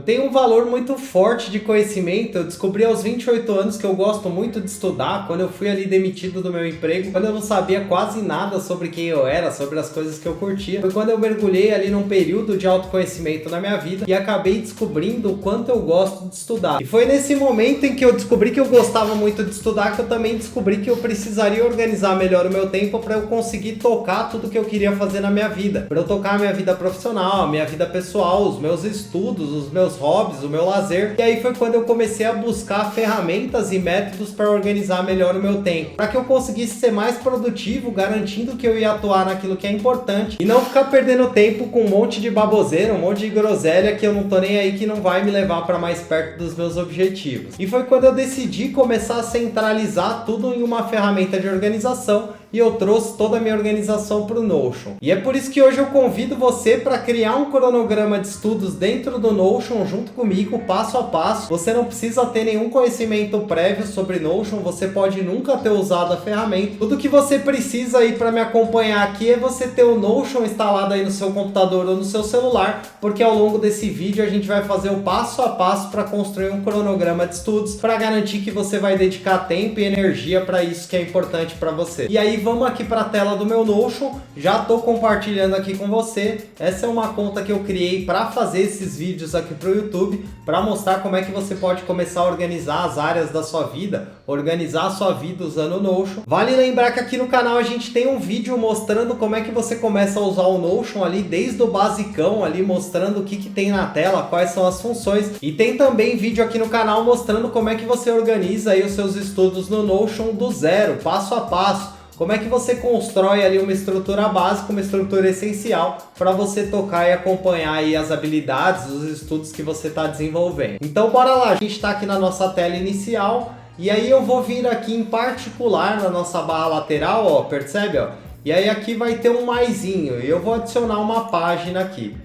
tenho um valor muito forte de conhecimento. Eu descobri aos 28 anos que eu gosto muito de estudar. Quando eu fui ali demitido do meu emprego, quando eu não sabia quase nada sobre quem eu era, sobre as coisas que eu curtia, foi quando eu mergulhei ali num período de autoconhecimento na minha vida e acabei descobrindo o quanto eu gosto de estudar. E foi nesse momento em que eu descobri que eu gostava muito de estudar que eu também descobri que eu precisaria organizar melhor o meu tempo para eu conseguir tocar tudo que eu queria fazer na minha vida, para eu tocar a minha vida profissional, a minha vida pessoal, os meus estudos, os meus hobbies, o meu lazer. E aí foi quando eu comecei a buscar ferramentas e métodos para organizar melhor o meu tempo, para que eu conseguisse ser mais produtivo, garantindo que eu ia atuar naquilo que é importante e não ficar perdendo tempo com um monte de baboseira, um monte de groselha que eu não tô nem aí, que não vai me levar para mais perto dos meus objetivos. E foi quando eu decidi começar a centralizar tudo em uma ferramenta de organização e eu trouxe toda a minha organização para o Notion. E é por isso que hoje eu convido você para criar um cronograma de estudos dentro do Notion junto comigo, passo a passo. Você não precisa ter nenhum conhecimento prévio sobre Notion, você pode nunca ter usado a ferramenta. Tudo que você precisa aí para me acompanhar aqui é você ter o Notion instalado aí no seu computador ou no seu celular, porque ao longo desse vídeo a gente vai fazer o passo a passo para construir um cronograma de estudos para garantir que você vai dedicar tempo e energia para isso que é importante para você. E aí vamos aqui para a tela do meu Notion, já estou compartilhando aqui com você. Essa é uma conta que eu criei para fazer esses vídeos aqui para o YouTube, para mostrar como é que você pode começar a organizar as áreas da sua vida, organizar a sua vida usando o Notion. Vale lembrar que aqui no canal a gente tem um vídeo mostrando como é que você começa a usar o Notion ali, desde o basicão ali, mostrando o que tem na tela, quais são as funções. E tem também vídeo aqui no canal mostrando como é que você organiza aí os seus estudos no Notion do zero, passo a passo. Como é que você constrói ali uma estrutura básica, uma estrutura essencial para você tocar e acompanhar aí as habilidades, os estudos que você está desenvolvendo. Então bora lá, a gente está aqui na nossa tela inicial e aí eu vou vir aqui em particular na nossa barra lateral, ó, percebe? Ó? E aí aqui vai ter um maisinho e eu vou adicionar uma página aqui.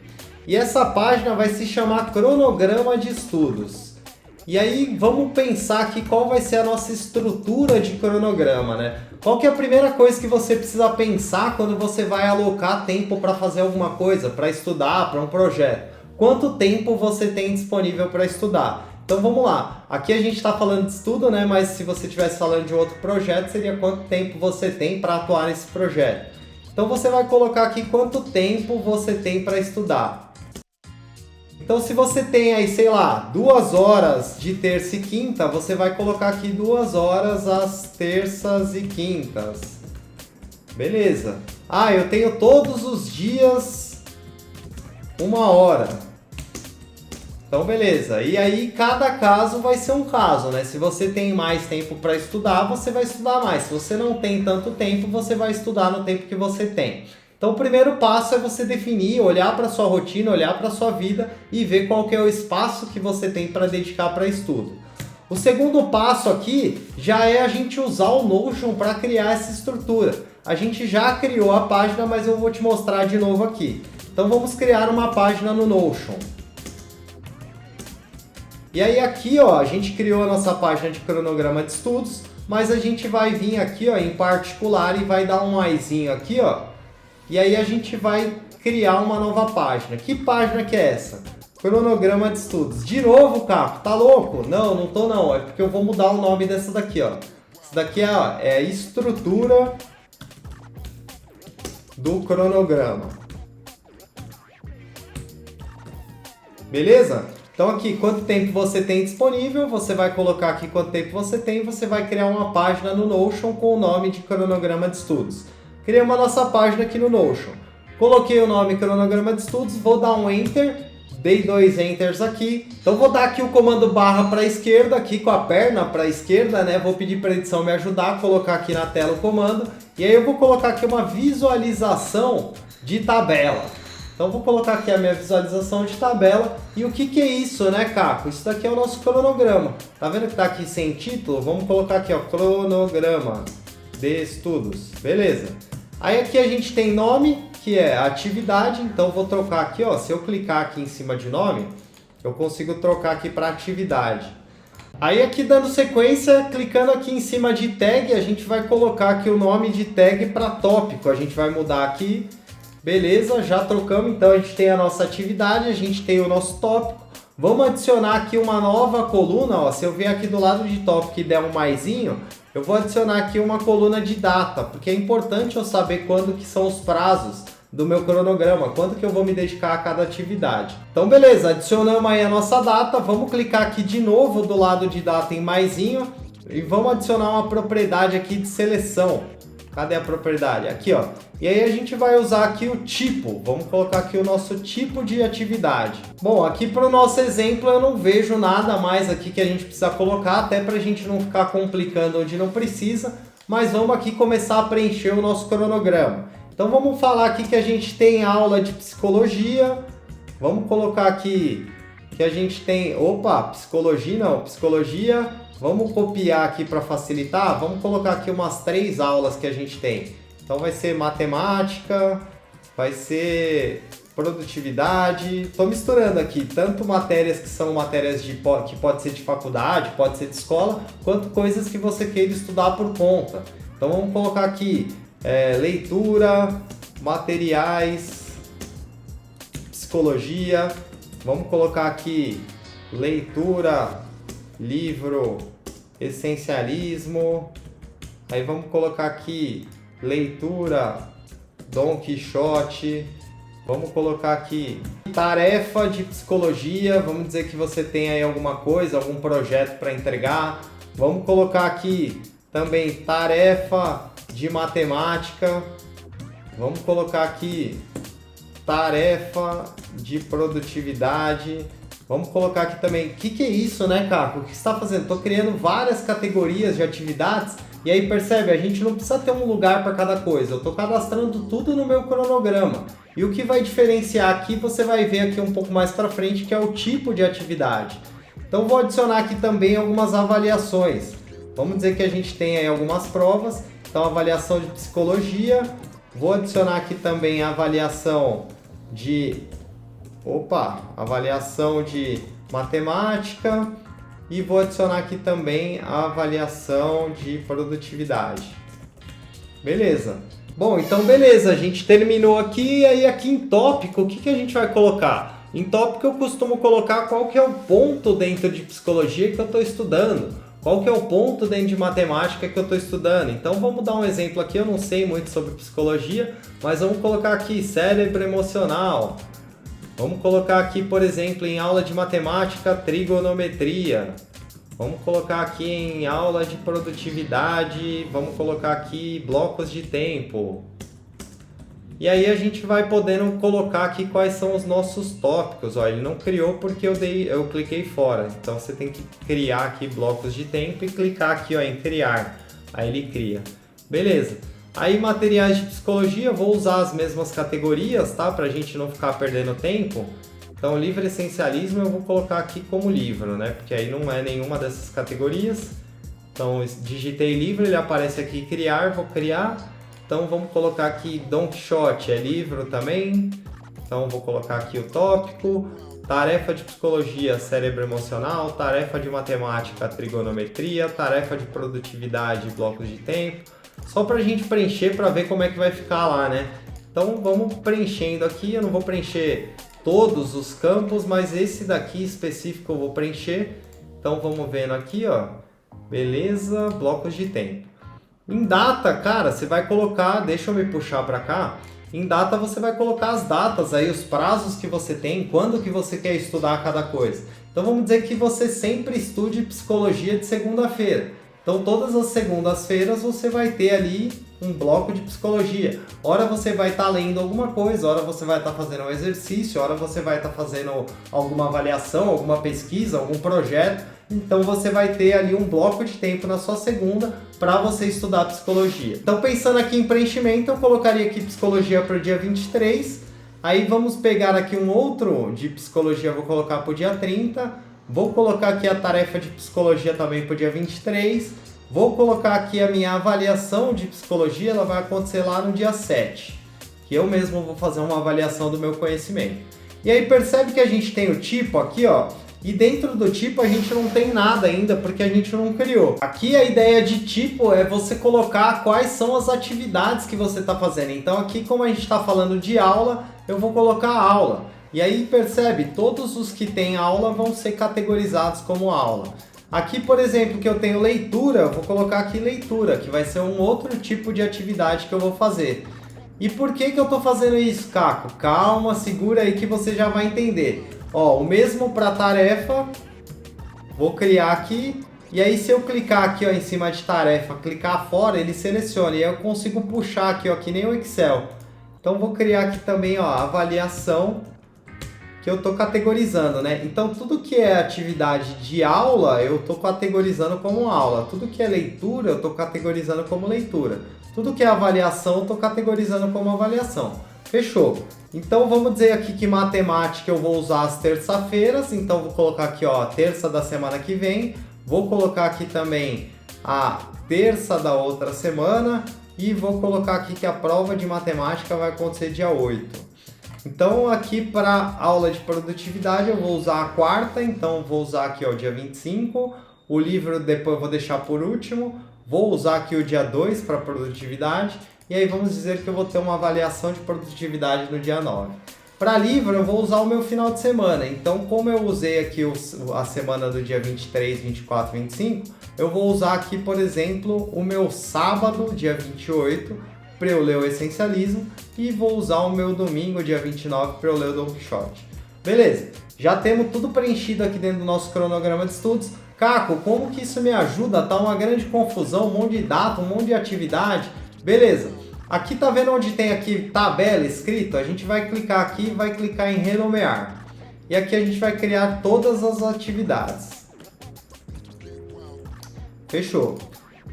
E essa página vai se chamar Cronograma de Estudos. E aí vamos pensar aqui qual vai ser a nossa estrutura de cronograma, né? Qual que é a primeira coisa que você precisa pensar quando você vai alocar tempo para fazer alguma coisa, para estudar, para um projeto? Quanto tempo você tem disponível para estudar? Então vamos lá, aqui a gente está falando de estudo, né? Mas se você estivesse falando de outro projeto, seria quanto tempo você tem para atuar nesse projeto. Então você vai colocar aqui quanto tempo você tem para estudar. Então se você tem aí, sei lá, 2 horas de terça e quinta, você vai colocar aqui 2 horas às terças e quintas. Beleza. Ah, eu tenho todos os dias 1 hora. Então beleza. E aí cada caso vai ser um caso, né? Se você tem mais tempo para estudar, você vai estudar mais. Se você não tem tanto tempo, você vai estudar no tempo que você tem. Então o primeiro passo é você definir, olhar para a sua rotina, olhar para a sua vida e ver qual que é o espaço que você tem para dedicar para estudo. O segundo passo aqui já é a gente usar o Notion para criar essa estrutura. A gente já criou a página, mas eu vou te mostrar de novo aqui. Então vamos criar uma página no Notion. E aí aqui, ó, a gente criou a nossa página de cronograma de estudos, mas a gente vai vir aqui, ó, em particular e vai dar um maisinho aqui, ó. E aí a gente vai criar uma nova página. Que página que é essa? Cronograma de estudos. De novo, Caco, tá louco? Não, não tô não. É porque eu vou mudar o nome dessa daqui, ó. Essa daqui é a estrutura do cronograma. Beleza? Então aqui, quanto tempo você tem disponível, você vai colocar aqui quanto tempo você tem, você vai criar uma página no Notion com o nome de cronograma de estudos. Criei uma nossa página aqui no Notion. Coloquei o nome cronograma de estudos, vou dar um Enter, dei 2 Enters aqui. Então vou dar aqui o comando barra para a esquerda, aqui com a perna para a esquerda, né? Vou pedir para a edição me ajudar, colocar aqui na tela o comando. E aí eu vou colocar aqui uma visualização de tabela. Então vou colocar aqui a minha visualização de tabela. E o que é isso, né, Caco? Isso daqui é o nosso cronograma. Tá vendo que tá aqui sem título? Vamos colocar aqui, ó, cronograma de estudos. Beleza. Aí aqui a gente tem nome, que é atividade. Então vou trocar aqui, ó, se eu clicar aqui em cima de nome, eu consigo trocar aqui para atividade. Aí aqui dando sequência, clicando aqui em cima de tag, a gente vai colocar aqui o nome de tag para tópico. A gente vai mudar aqui. Beleza, já trocamos, então a gente tem a nossa atividade, a gente tem o nosso tópico. Vamos adicionar aqui uma nova coluna, ó. Se eu vier aqui do lado de tópico e der um maisinho, eu vou adicionar aqui uma coluna de data, porque é importante eu saber quando que são os prazos do meu cronograma, quando que eu vou me dedicar a cada atividade. Então beleza, adicionamos aí a nossa data, vamos clicar aqui de novo do lado de data em maisinho e vamos adicionar uma propriedade aqui de seleção. Cadê a propriedade? Aqui, ó. E aí a gente vai usar aqui o tipo. Vamos colocar aqui o nosso tipo de atividade. Bom, aqui para o nosso exemplo eu não vejo nada mais aqui que a gente precisa colocar, até para a gente não ficar complicando onde não precisa. Mas vamos aqui começar a preencher o nosso cronograma. Então vamos falar aqui que a gente tem aula de psicologia. Vamos colocar aqui que a gente tem... Opa, psicologia não, psicologia... Vamos copiar aqui para facilitar, vamos colocar aqui umas 3 aulas que a gente tem. Então vai ser matemática, vai ser produtividade. Estou misturando aqui tanto matérias que são matérias que pode ser de faculdade, pode ser de escola, quanto coisas que você queira estudar por conta. Então vamos colocar aqui leitura, materiais, psicologia. Vamos colocar aqui leitura, livro, essencialismo. Aí vamos colocar aqui leitura, Dom Quixote. Vamos colocar aqui tarefa de psicologia. Vamos dizer que você tem aí alguma coisa, algum projeto para entregar. Vamos colocar aqui também tarefa de matemática. Vamos colocar aqui tarefa de produtividade. Vamos colocar aqui também, o que é isso, né, Caco? O que você está fazendo? Estou criando várias categorias de atividades e aí percebe, a gente não precisa ter um lugar para cada coisa. Eu estou cadastrando tudo no meu cronograma. E o que vai diferenciar aqui, você vai ver aqui um pouco mais para frente, que é o tipo de atividade. Então vou adicionar aqui também algumas avaliações. Vamos dizer que a gente tem aí algumas provas. Então avaliação de psicologia. Vou adicionar aqui também a avaliação de... avaliação de matemática e vou adicionar aqui também a avaliação de produtividade. Beleza. Bom, então beleza, a gente terminou aqui e aí aqui em tópico, o que a gente vai colocar? Em tópico eu costumo colocar qual que é o ponto dentro de psicologia que eu estou estudando, qual que é o ponto dentro de matemática que eu estou estudando. Então vamos dar um exemplo aqui, eu não sei muito sobre psicologia, mas vamos colocar aqui cérebro emocional. Vamos colocar aqui, por exemplo, em aula de matemática, trigonometria. Vamos colocar aqui em aula de produtividade, vamos colocar aqui blocos de tempo. E aí a gente vai podendo colocar aqui quais são os nossos tópicos. Ó, ele não criou porque eu cliquei fora. Então você tem que criar aqui blocos de tempo e clicar aqui, ó, em criar. Aí ele cria. Beleza. Aí materiais de psicologia, vou usar as mesmas categorias, tá? Pra gente não ficar perdendo tempo. Então livro essencialismo eu vou colocar aqui como livro, né? Porque aí não é nenhuma dessas categorias. Então digitei livro, ele aparece aqui criar, vou criar. Então vamos colocar aqui Dom Quixote, é livro também. Então vou colocar aqui o tópico. Tarefa de psicologia, cérebro emocional. Tarefa de matemática, trigonometria. Tarefa de produtividade, blocos de tempo. Só para a gente preencher para ver como é que vai ficar lá, né? Então vamos preenchendo aqui, eu não vou preencher todos os campos, mas esse daqui específico eu vou preencher. Então vamos vendo aqui, ó. Beleza, blocos de tempo. Em data, cara, você vai colocar, deixa eu me puxar para cá. Em data você vai colocar as datas aí, os prazos que você tem, quando que você quer estudar cada coisa. Então vamos dizer que você sempre estude psicologia de segunda-feira. Então todas as segundas-feiras você vai ter ali um bloco de psicologia. Ora você vai estar lendo alguma coisa, ora você vai estar fazendo um exercício, ora você vai estar fazendo alguma avaliação, alguma pesquisa, algum projeto. Então você vai ter ali um bloco de tempo na sua segunda para você estudar psicologia. Então pensando aqui em preenchimento, eu colocaria aqui psicologia para o dia 23. Aí vamos pegar aqui um outro de psicologia, vou colocar para o dia 30. Vou colocar aqui a tarefa de psicologia também para o dia 23. Vou colocar aqui a minha avaliação de psicologia, ela vai acontecer lá no dia 7. Que eu mesmo vou fazer uma avaliação do meu conhecimento. E aí percebe que a gente tem o tipo aqui, ó. E dentro do tipo a gente não tem nada ainda, porque a gente não criou. Aqui a ideia de tipo é você colocar quais são as atividades que você está fazendo. Então aqui, como a gente está falando de aula, eu vou colocar aula. E aí percebe, todos os que têm aula vão ser categorizados como aula. Aqui, por exemplo, que eu tenho leitura, eu vou colocar aqui leitura, que vai ser um outro tipo de atividade que eu vou fazer. E por que eu estou fazendo isso, Caco? Calma, segura aí que você já vai entender. Ó, o mesmo para tarefa, vou criar aqui, e aí se eu clicar aqui ó, em cima de tarefa, clicar fora, ele seleciona, e aí eu consigo puxar aqui, ó, que nem o Excel. Então vou criar aqui também ó, avaliação, que eu estou categorizando, né? Então tudo que é atividade de aula, eu estou categorizando como aula. Tudo que é leitura, eu estou categorizando como leitura. Tudo que é avaliação, eu estou categorizando como avaliação. Fechou. Então vamos dizer aqui que matemática eu vou usar as terça-feiras. Então vou colocar aqui, ó, terça da semana que vem. Vou colocar aqui também a terça da outra semana. E vou colocar aqui que a prova de matemática vai acontecer dia 8. Então aqui para aula de produtividade eu vou usar a quarta, então vou usar aqui ó, o dia 25, o livro depois eu vou deixar por último, vou usar aqui o dia 2 para produtividade, e aí vamos dizer que eu vou ter uma avaliação de produtividade no dia 9. Para livro eu vou usar o meu final de semana, então como eu usei aqui a semana do dia 23, 24, 25, eu vou usar aqui, por exemplo, o meu sábado, dia 28, para eu ler o Essencialismo, e vou usar o meu domingo, dia 29, para eu ler o Don Quixote. Beleza, já temos tudo preenchido aqui dentro do nosso cronograma de estudos. Caco, como que isso me ajuda? Tá uma grande confusão, um monte de data, um monte de atividade. Beleza, aqui tá vendo onde tem aqui tabela escrito? A gente vai clicar aqui e vai clicar em renomear. E aqui a gente vai criar todas as atividades. Fechou.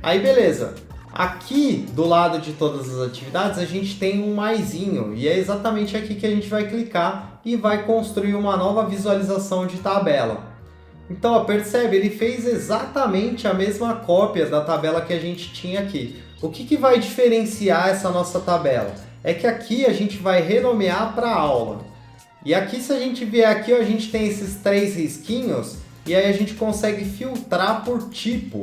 Aí beleza. Aqui, do lado de todas as atividades, a gente tem um maisinho, e é exatamente aqui que a gente vai clicar e vai construir uma nova visualização de tabela. Então, ó, percebe, ele fez exatamente a mesma cópia da tabela que a gente tinha aqui. O que vai diferenciar essa nossa tabela? É que aqui a gente vai renomear para aula. E aqui, se a gente vier aqui, ó, a gente tem esses 3 risquinhos, e aí a gente consegue filtrar por tipo.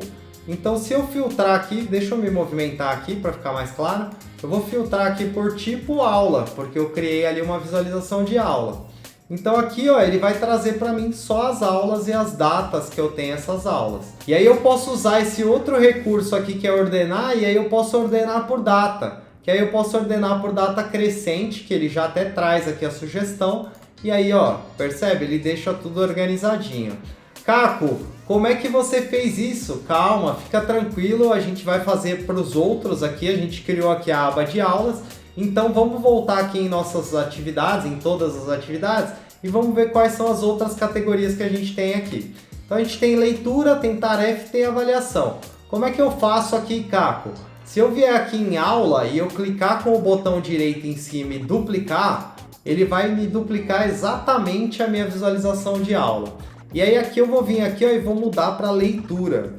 Então, se eu filtrar aqui, deixa eu me movimentar aqui para ficar mais claro. Eu vou filtrar aqui por tipo aula, porque eu criei ali uma visualização de aula. Então aqui ó, ele vai trazer para mim só as aulas e as datas que eu tenho essas aulas. E aí eu posso usar esse outro recurso aqui que é ordenar, e aí eu posso ordenar por data. Que aí eu posso ordenar por data crescente, que ele já até traz aqui a sugestão. E aí ó, percebe? Ele deixa tudo organizadinho. Caco, como é que você fez isso? Calma, fica tranquilo, a gente vai fazer para os outros aqui, a gente criou aqui a aba de aulas, então vamos voltar aqui em nossas atividades, em todas as atividades, e vamos ver quais são as outras categorias que a gente tem aqui. Então a gente tem leitura, tem tarefa e tem avaliação. Como é que eu faço aqui, Caco? Se eu vier aqui em aula e eu clicar com o botão direito em cima e duplicar, ele vai me duplicar exatamente a minha visualização de aula. E aí aqui eu vou vir aqui ó, e vou mudar para leitura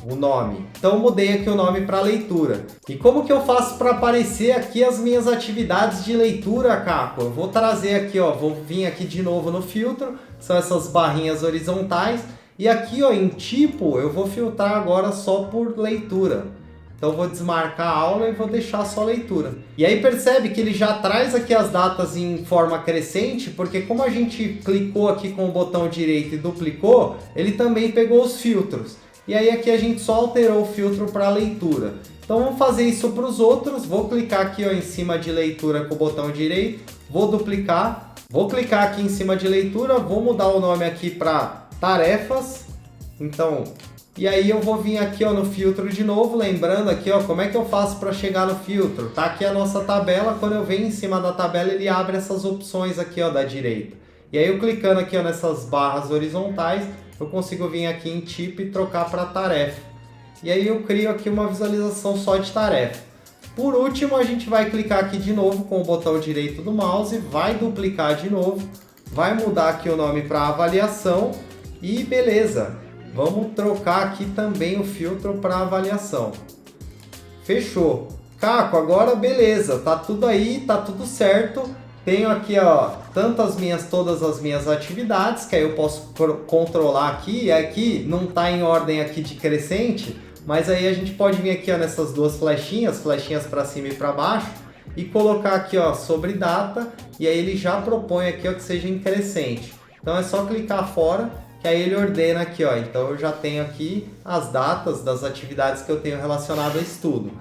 o nome. Então eu mudei aqui o nome para leitura. E como que eu faço para aparecer aqui as minhas atividades de leitura, Caco? Eu vou trazer aqui, ó, vou vir aqui de novo no filtro, são essas barrinhas horizontais. E aqui ó, em tipo eu vou filtrar agora só por leitura. Então eu vou desmarcar a aula e vou deixar só leitura. E aí percebe que ele já traz aqui as datas em forma crescente, porque como a gente clicou aqui com o botão direito e duplicou, ele também pegou os filtros. E aí aqui a gente só alterou o filtro para leitura. Então vamos fazer isso para os outros. Vou clicar aqui ó, em cima de leitura com o botão direito, vou duplicar, vou clicar aqui em cima de leitura, vou mudar o nome aqui para tarefas. Então... E aí eu vou vir aqui ó, no filtro de novo, lembrando aqui ó, como é que eu faço para chegar no filtro. Tá aqui a nossa tabela, quando eu venho em cima da tabela ele abre essas opções aqui ó, da direita. E aí eu clicando aqui ó, nessas barras horizontais, eu consigo vir aqui em tipo e trocar para tarefa. E aí eu crio aqui uma visualização só de tarefa. Por último a gente vai clicar aqui de novo com o botão direito do mouse, vai duplicar de novo, vai mudar aqui o nome para avaliação e beleza. Vamos trocar aqui também o filtro para avaliação. Fechou. Caco, agora beleza, tá tudo aí, tá tudo certo. Tenho aqui ó, todas as minhas atividades, que aí eu posso controlar aqui. E aqui não tá em ordem aqui de crescente, mas aí a gente pode vir aqui ó, nessas duas flechinhas para cima e para baixo. e colocar aqui, ó, sobre data, e aí ele já propõe aqui, ó, que seja em crescente. Então é só clicar fora, que aí ele ordena aqui, ó. Então eu já tenho aqui as datas das atividades que eu tenho relacionado a estudo.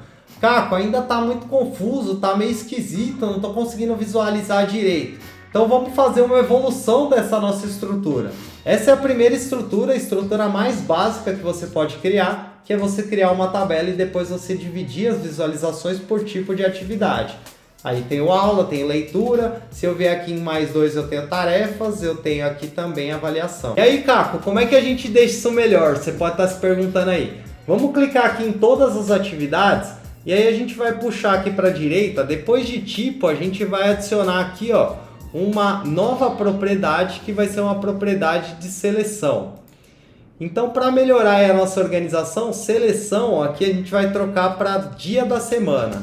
Caco, ainda tá muito confuso, tá meio esquisito, não tô conseguindo visualizar direito. Então vamos fazer uma evolução dessa nossa estrutura. Essa é a primeira estrutura, a estrutura mais básica que você pode criar, que é você criar uma tabela e depois você dividir as visualizações por tipo de atividade. Aí tem o aula, tem leitura, se eu vier aqui em mais dois eu tenho tarefas, eu tenho aqui também avaliação. E aí, Caco, como é que a gente deixa isso melhor? Você pode estar se perguntando aí. Vamos clicar aqui em todas as atividades e aí a gente vai puxar aqui para a direita, depois de tipo a gente vai adicionar aqui, ó, uma nova propriedade que vai ser uma propriedade de seleção. Então, para melhorar a nossa organização, seleção, aqui a gente vai trocar para dia da semana.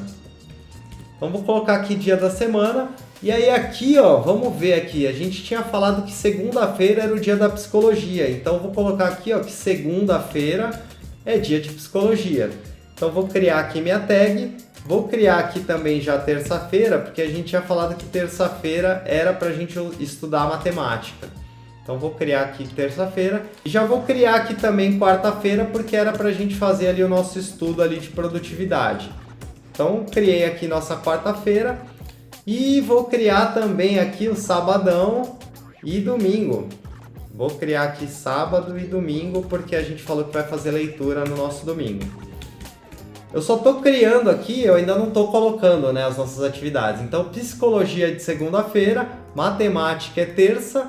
Então, vou colocar aqui dia da semana. E aí aqui, ó, vamos ver aqui. A gente tinha falado que segunda-feira era o dia da psicologia. Então, vou colocar aqui, ó, que segunda-feira é dia de psicologia. Então, vou criar aqui minha tag. Vou criar aqui também já terça-feira, porque a gente tinha falado que terça-feira era para a gente estudar matemática. Então vou criar aqui terça-feira. E já vou criar aqui também quarta-feira, porque era para a gente fazer ali o nosso estudo ali de produtividade. Então criei aqui nossa quarta-feira. E vou criar também aqui o sabadão e domingo. Vou criar aqui sábado e domingo, porque a gente falou que vai fazer leitura no nosso domingo. Eu só estou criando aqui, eu ainda não estou colocando, né, as nossas atividades. Então, psicologia é de segunda-feira, matemática é terça,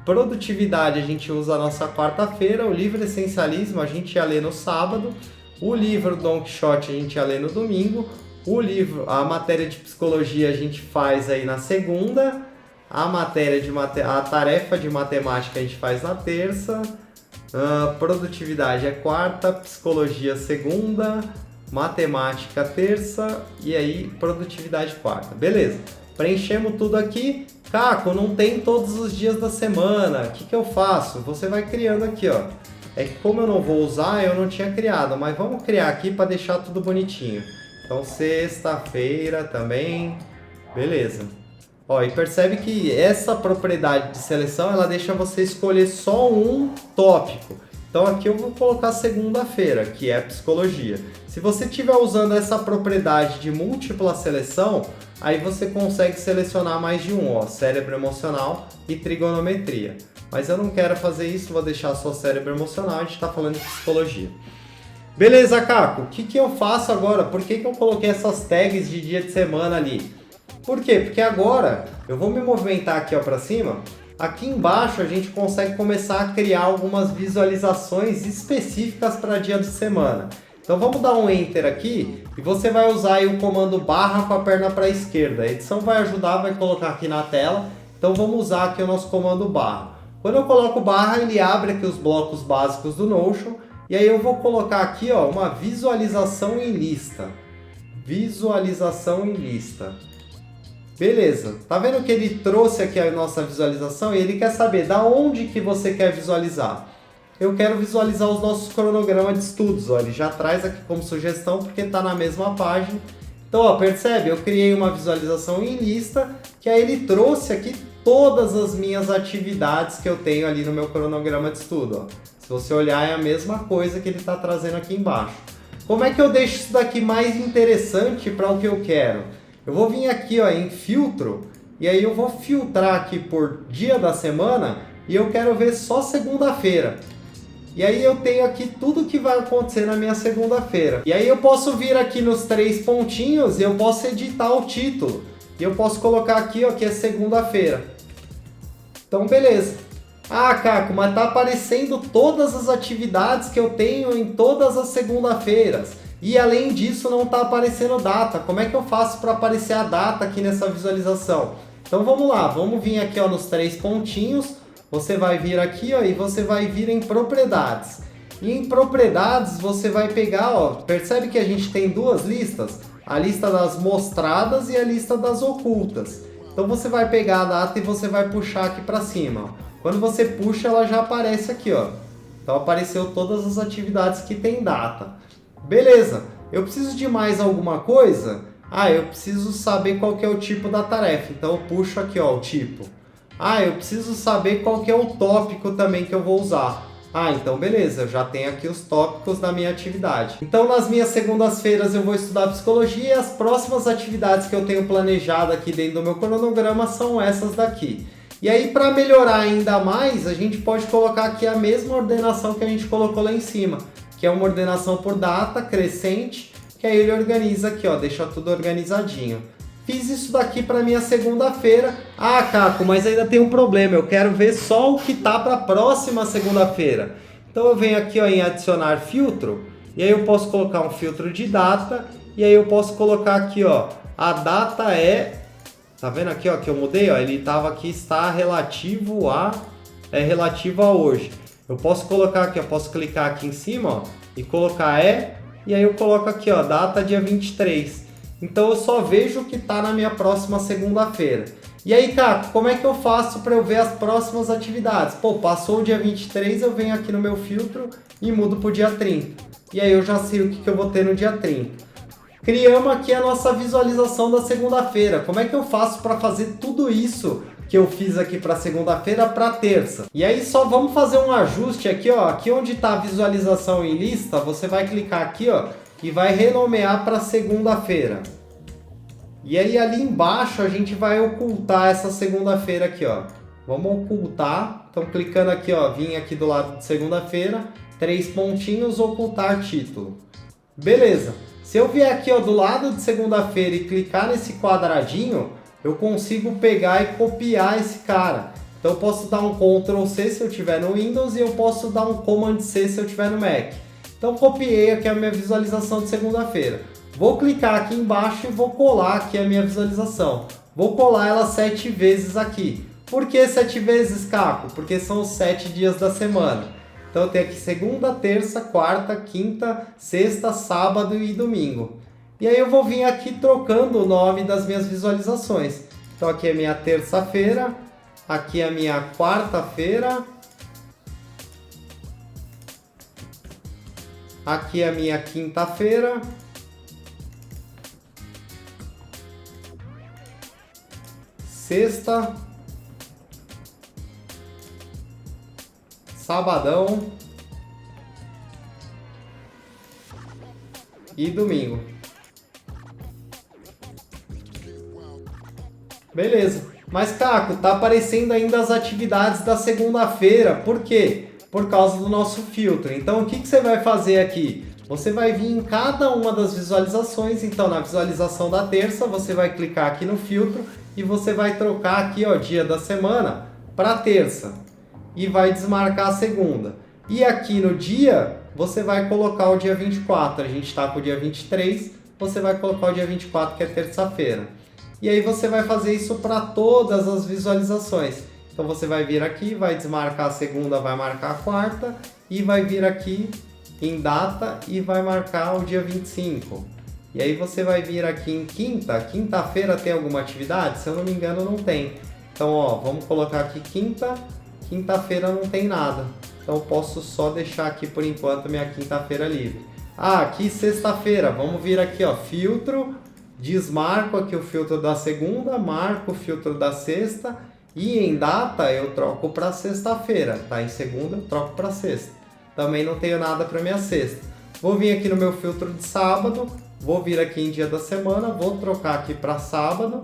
produtividade a gente usa a nossa quarta-feira, o livro essencialismo a gente ia ler no sábado, o livro Don Quixote a gente ia ler no domingo, a matéria de psicologia a gente faz aí na segunda, a tarefa de matemática a gente faz na terça, produtividade é quarta, psicologia segunda, matemática terça e aí produtividade quarta. Beleza, preenchemos tudo aqui. Caco, não tem todos os dias da semana, o que eu faço? Você vai criando aqui, ó. É que como eu não vou usar, eu não tinha criado, mas vamos criar aqui para deixar tudo bonitinho. Então sexta-feira também, beleza. Ó, e percebe que essa propriedade de seleção, ela deixa você escolher só um tópico. Então aqui eu vou colocar segunda-feira, que é psicologia. Se você estiver usando essa propriedade de múltipla seleção, aí você consegue selecionar mais de um, ó, cérebro emocional e trigonometria. Mas eu não quero fazer isso, vou deixar só cérebro emocional, a gente está falando de psicologia. Beleza, Caco, o que eu faço agora? Por que eu coloquei essas tags de dia de semana ali? Por quê? Porque agora eu vou me movimentar aqui para cima. Aqui embaixo a gente consegue começar a criar algumas visualizações específicas para dia de semana. Então vamos dar um Enter aqui e você vai usar aí o comando barra com a perna para a esquerda. A edição vai ajudar, vai colocar aqui na tela. Então vamos usar aqui o nosso comando barra. Quando eu coloco barra, ele abre aqui os blocos básicos do Notion. E aí eu vou colocar aqui, ó, uma visualização em lista. Visualização em lista. Beleza, tá vendo que ele trouxe aqui a nossa visualização e ele quer saber da onde que você quer visualizar. Eu quero visualizar os nossos cronogramas de estudos, ó, ele já traz aqui como sugestão porque está na mesma página. Então, ó, percebe? Eu criei uma visualização em lista que aí ele trouxe aqui todas as minhas atividades que eu tenho ali no meu cronograma de estudo. Ó. Se você olhar é a mesma coisa que ele está trazendo aqui embaixo. Como é que eu deixo isso daqui mais interessante para o que eu quero? Eu vou vir aqui, ó, em filtro e aí eu vou filtrar aqui por dia da semana e eu quero ver só segunda-feira. E aí eu tenho aqui tudo que vai acontecer na minha segunda-feira. E aí eu posso vir aqui nos 3 pontinhos e eu posso editar o título. E eu posso colocar aqui, ó, que é segunda-feira. Então beleza. Ah, Caco, mas tá aparecendo todas as atividades que eu tenho em todas as segunda-feiras. E além disso não está aparecendo data. Como é que eu faço para aparecer a data aqui nessa visualização? Então vamos lá, vamos vir aqui, ó, nos 3 pontinhos. Você vai vir aqui, ó, e você vai vir em propriedades. E em propriedades você vai pegar, ó, percebe que a gente tem duas listas? A lista das mostradas e a lista das ocultas. Então você vai pegar a data e você vai puxar aqui para cima. Ó. Quando você puxa, ela já aparece aqui, ó. Então apareceu todas as atividades que tem data. Beleza, eu preciso de mais alguma coisa? Ah, eu preciso saber qual que é o tipo da tarefa, então eu puxo aqui, ó, o tipo. Ah, eu preciso saber qual que é o tópico também que eu vou usar. Ah, então beleza, eu já tenho aqui os tópicos da minha atividade. Então nas minhas segundas-feiras eu vou estudar psicologia e as próximas atividades que eu tenho planejado aqui dentro do meu cronograma são essas daqui. E aí para melhorar ainda mais, a gente pode colocar aqui a mesma ordenação que a gente colocou lá em cima, que é uma ordenação por data, crescente, que aí ele organiza aqui, ó, deixa tudo organizadinho. Fiz isso daqui para minha segunda-feira. Ah, Caco, mas ainda tem um problema. Eu quero ver só o que tá para a próxima segunda-feira. Então eu venho aqui, ó, em adicionar filtro. E aí eu posso colocar um filtro de data. E aí eu posso colocar aqui, ó, a data é... Tá vendo aqui, ó, que eu mudei? Ó, ele tava aqui, está relativo a... É relativo a hoje. Eu posso colocar aqui, eu posso clicar aqui em cima, ó, e colocar e aí eu coloco aqui, ó, data dia 23. Então eu só vejo o que está na minha próxima segunda-feira. E aí, Caco, como é que eu faço para eu ver as próximas atividades? Pô, passou o dia 23, eu venho aqui no meu filtro e mudo para o dia 30. E aí eu já sei o que eu vou ter no dia 30. Criamos aqui a nossa visualização da segunda-feira. Como é que eu faço para fazer tudo isso que eu fiz aqui para segunda-feira para terça? E aí só vamos fazer um ajuste aqui, ó. Aqui onde está a visualização em lista, você vai clicar aqui, ó, e vai renomear para segunda-feira. E aí ali embaixo a gente vai ocultar essa segunda-feira aqui, ó. Vamos ocultar. Então clicando aqui, ó, vim aqui do lado de segunda-feira, 3 pontinhos, ocultar título. Beleza. Se eu vier aqui, ó, do lado de segunda-feira e clicar nesse quadradinho, eu consigo pegar e copiar esse cara. Então eu posso dar um Ctrl C se eu tiver no Windows e eu posso dar um Command C se eu tiver no Mac. Então copiei aqui a minha visualização de segunda-feira. Vou clicar aqui embaixo e vou colar aqui a minha visualização. Vou colar ela 7 vezes aqui. Por que 7 vezes, Caco? Porque são os 7 dias da semana. Então eu tenho aqui segunda, terça, quarta, quinta, sexta, sábado e domingo. E aí eu vou vir aqui trocando o nome das minhas visualizações. Então aqui é minha terça-feira, aqui é a minha quarta-feira, aqui é a minha quinta-feira, sexta, sabadão e domingo. Beleza. Mas, Caco, tá aparecendo ainda as atividades da segunda-feira. Por quê? Por causa do nosso filtro. Então, o que você vai fazer aqui? Você vai vir em cada uma das visualizações. Então, na visualização da terça, você vai clicar aqui no filtro e você vai trocar aqui, ó, dia da semana para terça. E vai desmarcar a segunda. E aqui no dia, você vai colocar o dia 24. A gente está com o dia 23, você vai colocar o dia 24, que é terça-feira. E aí você vai fazer isso para todas as visualizações. Então você vai vir aqui, vai desmarcar a segunda, vai marcar a quarta, e vai vir aqui em data e vai marcar o dia 25. E aí você vai vir aqui em quinta. Quinta-feira tem alguma atividade? Se eu não me engano, não tem. Então, ó, vamos colocar aqui quinta. Quinta-feira não tem nada. Então eu posso só deixar aqui por enquanto minha quinta-feira livre. Ah, aqui sexta-feira. Vamos vir aqui, ó, filtro. Desmarco aqui o filtro da segunda, marco o filtro da sexta e em data eu troco para sexta-feira, tá? Em segunda eu troco para sexta. Também não tenho nada para minha sexta. Vou vir aqui no meu filtro de sábado, vou vir aqui em dia da semana, vou trocar aqui para sábado,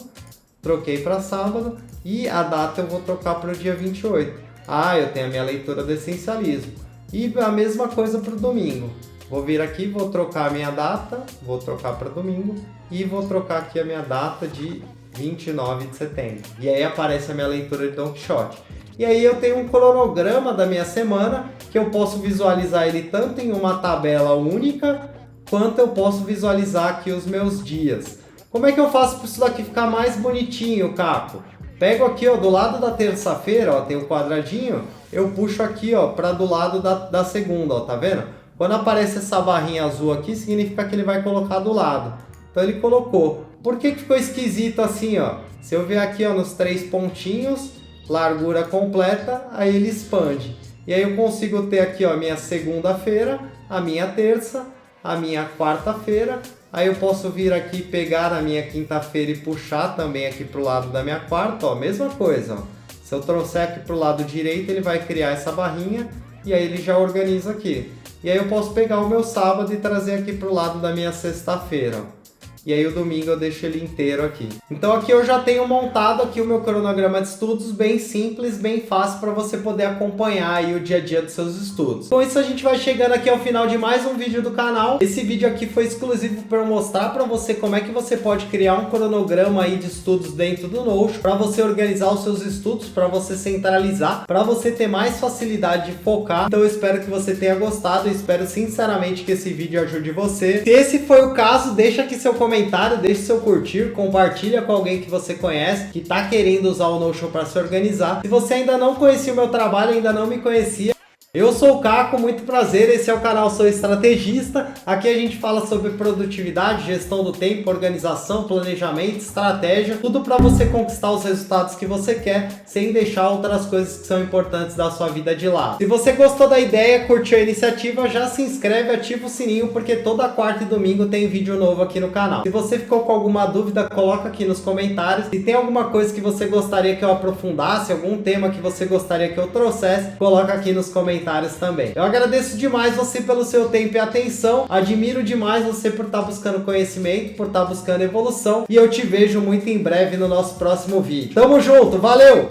troquei para sábado e a data eu vou trocar para o dia 28. Ah, eu tenho a minha leitura do essencialismo. E a mesma coisa para o domingo. Vou vir aqui, vou trocar a minha data, vou trocar para domingo e vou trocar aqui a minha data de 29 de setembro. E aí aparece a minha leitura de Don Quixote. E aí eu tenho um cronograma da minha semana que eu posso visualizar ele tanto em uma tabela única, quanto eu posso visualizar aqui os meus dias. Como é que eu faço para isso daqui ficar mais bonitinho, Caco? Pego aqui, ó, do lado da terça-feira, ó, tem um quadradinho, eu puxo aqui, ó, para do lado da segunda, ó, tá vendo? Quando aparece essa barrinha azul aqui, significa que ele vai colocar do lado. Então ele colocou. Por que ficou esquisito assim, ó? Se eu vier aqui, ó, nos 3 pontinhos, largura completa, aí ele expande. E aí eu consigo ter aqui, ó, a minha segunda-feira, a minha terça, a minha quarta-feira, Aí eu posso vir aqui, pegar a minha quinta-feira e puxar também aqui pro lado da minha quarta, ó, mesma coisa, ó. Se eu trouxer aqui pro lado direito, ele vai criar essa barrinha e aí ele já organiza aqui. E aí eu posso pegar o meu sábado e trazer aqui pro lado da minha sexta-feira, ó. E aí o domingo eu deixo ele inteiro aqui. Então aqui eu já tenho montado aqui o meu cronograma de estudos, bem simples, bem fácil para você poder acompanhar aí o dia a dia dos seus estudos. Com isso a gente vai chegando aqui ao final de mais um vídeo do canal. Esse vídeo aqui foi exclusivo para eu mostrar para você como é que você pode criar um cronograma aí de estudos dentro do Notion, para você organizar os seus estudos, para você centralizar, para você ter mais facilidade de focar. Então eu espero que você tenha gostado, eu espero sinceramente que esse vídeo ajude você. Se esse foi o caso, deixa aqui seu comentário, deixe seu curtir, compartilha com alguém que você conhece, que está querendo usar o Notion para se organizar. Se você ainda não conhecia o meu trabalho, ainda não me conhecia, eu sou o Caco, muito prazer, esse é o canal Sou Estrategista. Aqui a gente fala sobre produtividade, gestão do tempo, organização, planejamento, estratégia, tudo para você conquistar os resultados que você quer, sem deixar outras coisas que são importantes da sua vida de lado. Se você gostou da ideia, curtiu a iniciativa, já se inscreve, ativa o sininho, porque toda quarta e domingo tem vídeo novo aqui no canal. Se você ficou com alguma dúvida, coloca aqui nos comentários. Se tem alguma coisa que você gostaria que eu aprofundasse, algum tema que você gostaria que eu trouxesse, coloca aqui nos comentários também. Eu agradeço demais você pelo seu tempo e atenção, admiro demais você por estar buscando conhecimento, por estar buscando evolução, e eu te vejo muito em breve no nosso próximo vídeo. Tamo junto, valeu!